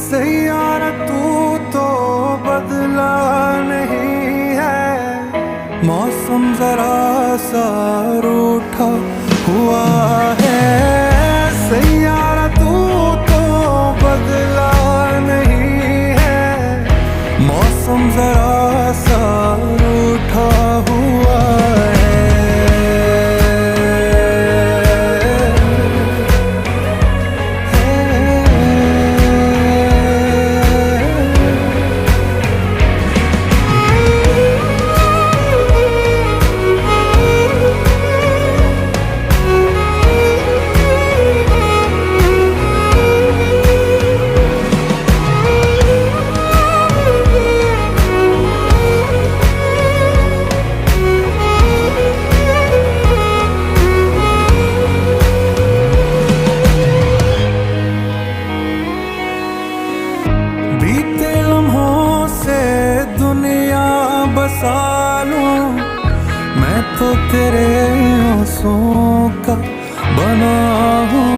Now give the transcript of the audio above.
सैयारा तू तो बदला नहीं है, मौसम जरा सा रूठा हुआ है। सैयारा तू तो बदला नहीं है, मौसम जरा सा रूठा हुआ है। बीते लम्हों से दुनिया बसा लूं, मैं तो तेरे आंसुओं का बना